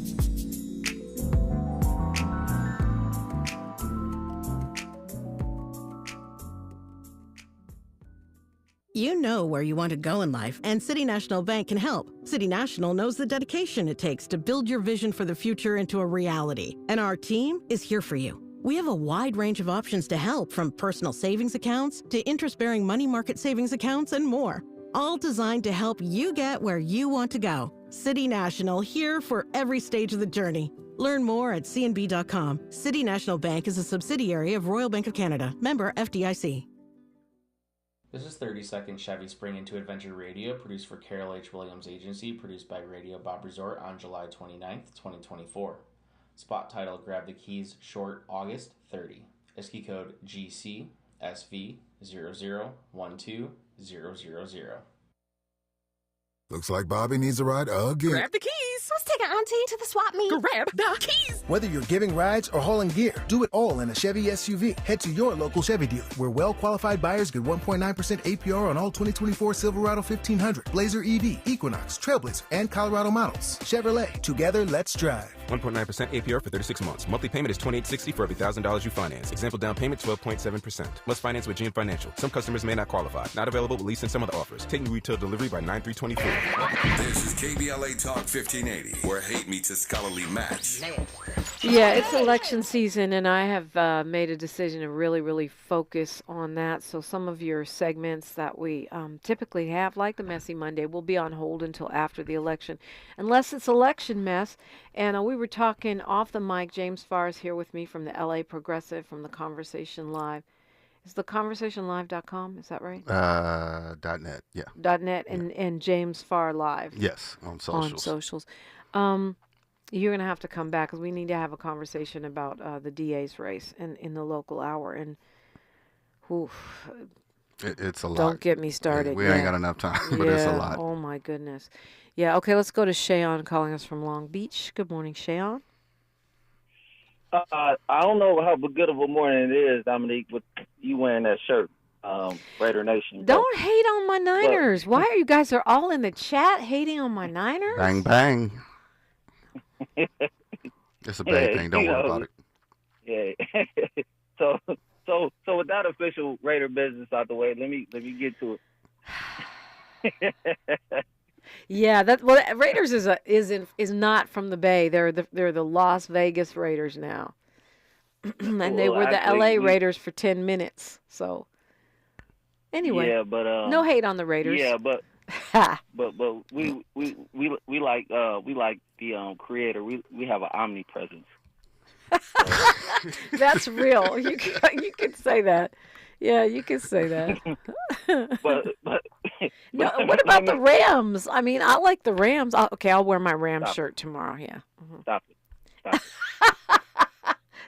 You know where you want to go in life, and City National Bank can help. City National knows the dedication it takes to build your vision for the future into a reality, and our team is here for you. We have a wide range of options to help, from personal savings accounts to interest-bearing money market savings accounts and more, all designed to help you get where you want to go. City National, here for every stage of the journey. Learn more at cnb.com. City National Bank is a subsidiary of Royal Bank of Canada, member FDIC. This is 30-second Chevy Spring into Adventure Radio, produced for Carol H. Williams Agency, produced by Radio Bob Resort on July 29th, 2024. Spot title, Grab the Keys, short, August 30. ISKI code GC SV00120000. Looks like Bobby needs a ride again. Grab the keys. Let's take our auntie to the swap meet. Grab the keys. Whether you're giving rides or hauling gear, do it all in a Chevy SUV. Head to your local Chevy dealer, where well-qualified buyers get 1.9% APR on all 2024 Silverado 1500, Blazer EV, Equinox, Trailblazer, and Colorado models. Chevrolet, together, let's drive. 1.9% APR for 36 months. Monthly payment is $28.60 for every $1,000 you finance. Example down payment 12.7%. Must finance with GM Financial. Some customers may not qualify. Not available with lease and some other offers. Take new retail delivery by 9/3/24. This is KBLA Talk 1580, where hate meets a scholarly match. Yeah, it's election season, and I have made a decision to really focus on that. So some of your segments that we typically have, like the Messy Monday, will be on hold until after the election, unless it's election mess. And we were talking off the mic. James Farr is here with me from the LA Progressive, from the Conversation Live. Is the conversationlive.com? Is that right? .net, yeah. .net and James Farr Live. Yes, on socials. On socials. You're going to have to come back because we need to have a conversation about the DA's race in the local hour. And it's a lot. Don't get me started. We ain't got enough time, but it's a lot. Oh, my goodness. Yeah, okay, let's go to Shayon calling us from Long Beach. Good morning, Shayon. I don't know how good of a morning it is, Dominique, with you wearing that shirt, Raider Nation. Don't hate on my Niners. Why are you guys all in the chat hating on my Niners? Bang, bang. It's a bad thing. Don't worry about it. Yeah. So with that official Raider business out the way, let me get to it. Yeah, Raiders is not from the Bay. They're the Las Vegas Raiders now. And they were the LA Raiders for 10 minutes. So anyway, yeah, but no hate on the Raiders. Yeah, but we like the creator. We have an omnipresence. That's real. You can say that. Yeah, you can say that. but no, what about the Rams? I mean, I like the Rams. I'll wear my Rams shirt tomorrow. Yeah. Mm-hmm. Stop it.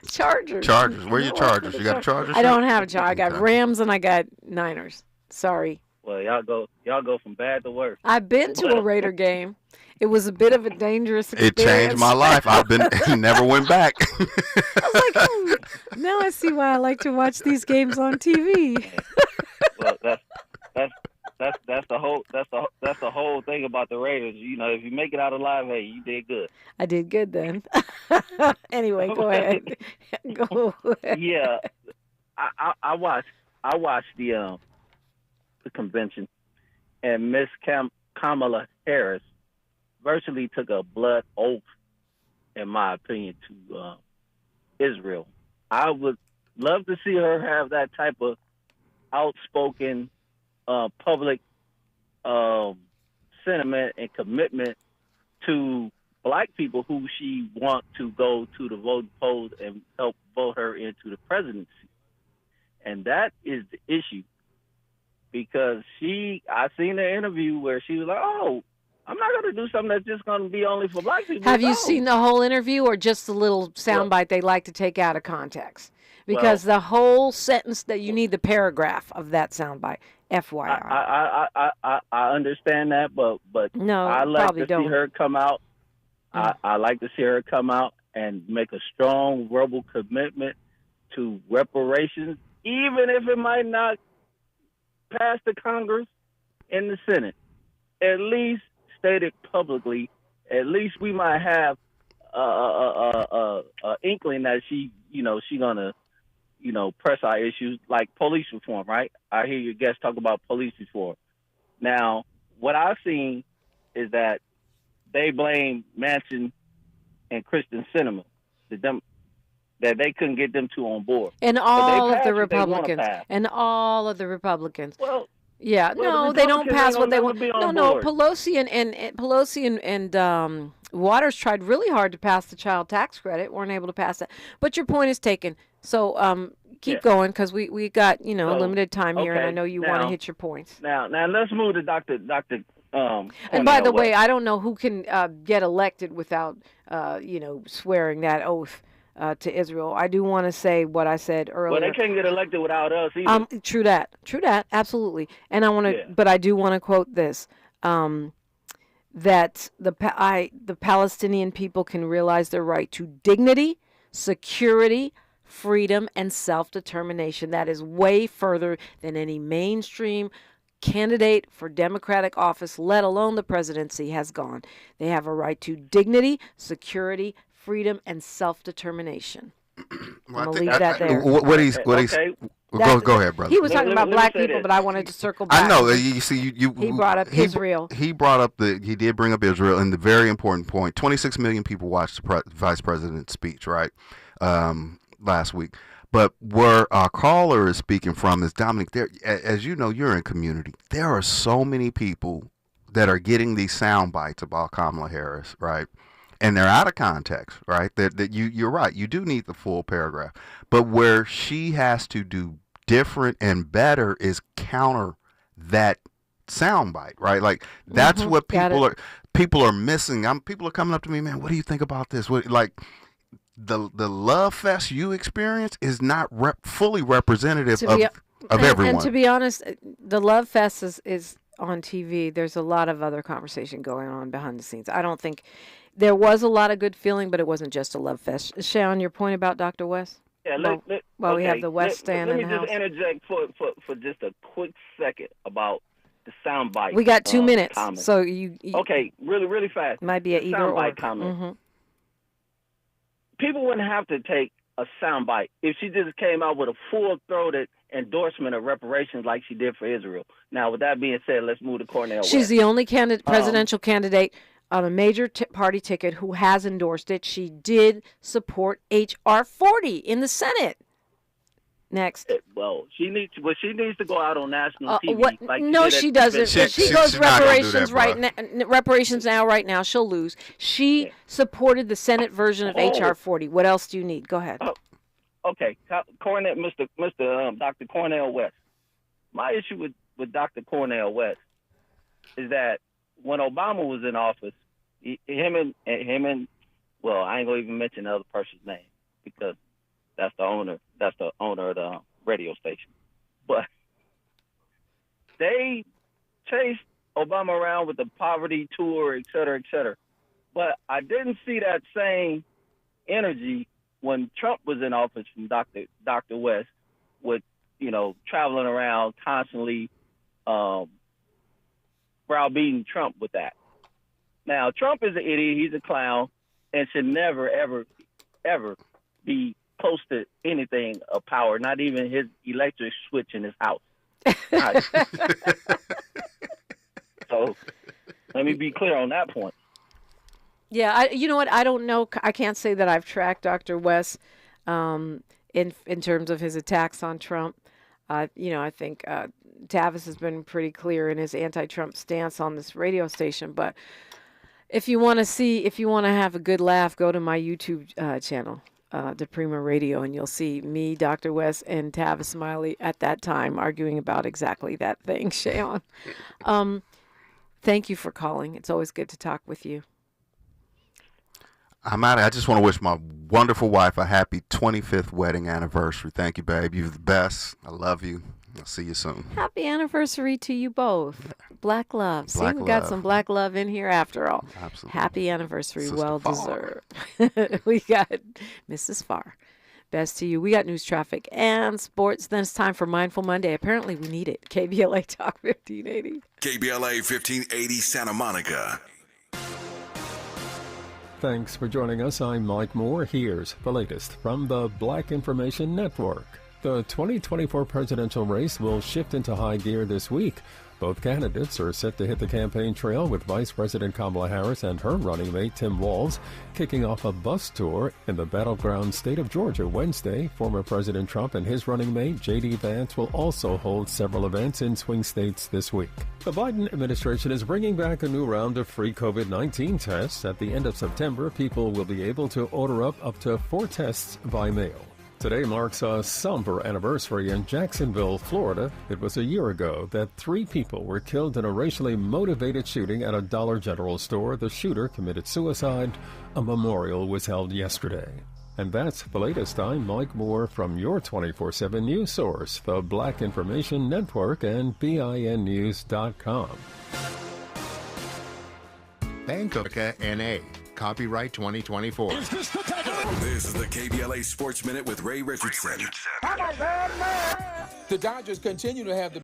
Chargers. Where are your Chargers? You got a Chargers? I don't have a Chargers. I got Rams and I got Niners. Sorry. Well, y'all go from bad to worse. I've been to a Raider game. It was a bit of a dangerous experience. It changed my life. Never went back. I was like, now I see why I like to watch these games on TV. Well, that's the whole thing about the Raiders. You know, if you make it out alive, hey, you did good. I did good then. Anyway, go ahead. Go ahead. Yeah, I watched the convention, and Miss Kamala Harris virtually took a blood oath, in my opinion, to Israel. I would love to see her have that type of outspoken public sentiment and commitment to black people who she wants to go to the vote polls and help vote her into the presidency. And that is the issue, because I seen an interview where she was like, oh, I'm not going to do something that's just going to be only for black people. Have you seen the whole interview or just the little soundbite they like to take out of context? Because the whole sentence, that you need the paragraph of that soundbite, FYI. I understand that, but no, I like to don't. See her come out. I like to see her come out and make a strong verbal commitment to reparations, even if it might not pass the Congress and the Senate. At least stated publicly, at least we might have a inkling that she gonna, press our issues like police reform, right? I hear your guests talk about police reform. Now, what I've seen is that they blame Manchin and Kristen Sinema, that they couldn't get them two on board. And all of the Republicans. And all of the Republicans. Well, yeah, no, they don't pass what they want. No, Pelosi and Waters tried really hard to pass the child tax credit. Weren't able to pass that. But your point is taken. So keep going, because we got limited time here, and I know you want to hit your points. Now let's move to Dr. And by the way, I don't know who can get elected without swearing that oath to Israel. I do want to say what I said earlier. Well, they can't get elected without us either. True that, absolutely. And I want to, but I do want to quote this: that the Palestinian people can realize their right to dignity, security, freedom, and self-determination. That is way further than any mainstream candidate for Democratic office, let alone the presidency, has gone. They have a right to dignity, security, freedom, and self-determination. Well, I'm going to leave that there. Go ahead, brother. He was talking about black people, but I wanted to circle back. I know. You see, he brought up Israel. He did bring up Israel, and the very important point. 26 million people watched the vice president's speech, right, last week. But where our caller is speaking from is, Dominique, as you know, you're in community. There are so many people that are getting these sound bites about Kamala Harris, right? And they're out of context, right? That you're right. You do need the full paragraph. But where she has to do different and better is counter that soundbite, right? Like that's what people are missing. People are coming up to me, man. What do you think about this? The love fest you experience is not fully representative of everyone. And to be honest, the love fest is on TV. There's a lot of other conversation going on behind the scenes. I don't think there was a lot of good feeling, but it wasn't just a love fest. Shawn, your point about Dr. West? Yeah, we have the West stand in the house. Let me just interject for just a quick second about the soundbite. We got 2 minutes, comment. so you okay, really fast. Might be an either soundbite or comment. Mm-hmm. People wouldn't have to take a soundbite if she just came out with a full-throated endorsement of reparations like she did for Israel. Now, with that being said, let's move to Cornel West. She's the only presidential candidate on a major party ticket who has endorsed it. She did support H.R. 40 in the Senate. Next. Well, she needs to go out on national TV. No, she doesn't. If she goes reparations reparations right now, she'll lose. She supported the Senate version of H.R. 40. What else do you need? Go ahead. Okay, Dr. Cornel West. My issue with Dr. Cornel West is that when Obama was in office, him and well, I ain't gonna even mention the other person's name because that's the owner of the radio station. But they chased Obama around with the poverty tour, et cetera, et cetera. But I didn't see that same energy when Trump was in office from Dr. West with, traveling around constantly browbeating Trump with that. Now, Trump is an idiot. He's a clown and should never, ever, ever be close to anything of power, not even his electric switch in his house. So let me be clear on that point. Yeah, you know what? I don't know. I can't say that I've tracked Dr. West in terms of his attacks on Trump. I think Tavis has been pretty clear in his anti-Trump stance on this radio station. But if you want to have a good laugh, go to my YouTube channel. DiPrima Radio, and you'll see me, Dr. West, and Tavis Smiley at that time arguing about exactly that thing, Shayon. Thank you for calling. It's always good to talk with you. I'm out. I just want to wish my wonderful wife a happy 25th wedding anniversary. Thank you, babe. You're the best. I love you. I'll see you soon. Happy anniversary to you both. Black love. See, we got some black love in here after all. Absolutely. Happy anniversary. Sister well Farr. deserved. We got Mrs. Farr. Best to you. We got news, traffic, and sports. Then it's time for Mindful Monday. Apparently we need it. KBLA Talk 1580. KBLA 1580 Santa Monica. Thanks for joining us. I'm Mike Moore. Here's the latest from the Black Information Network. The 2024 presidential race will shift into high gear this week. Both candidates are set to hit the campaign trail with Vice President Kamala Harris and her running mate Tim Walz kicking off a bus tour in the battleground state of Georgia Wednesday. Former President Trump and his running mate J.D. Vance will also hold several events in swing states this week. The Biden administration is bringing back a new round of free COVID-19 tests. At the end of September, people will be able to order up to 4 tests by mail. Today marks a somber anniversary in Jacksonville, Florida. It was a year ago that 3 people were killed in a racially motivated shooting at a Dollar General store. The shooter committed suicide. A memorial was held yesterday. And that's the latest. I'm Mike Moore from your 24/7 news source, the Black Information Network and BINnews.com. Bank of America N.A. Copyright 2024. This is the KBLA Sports Minute with Ray Richardson. The Dodgers continue to have the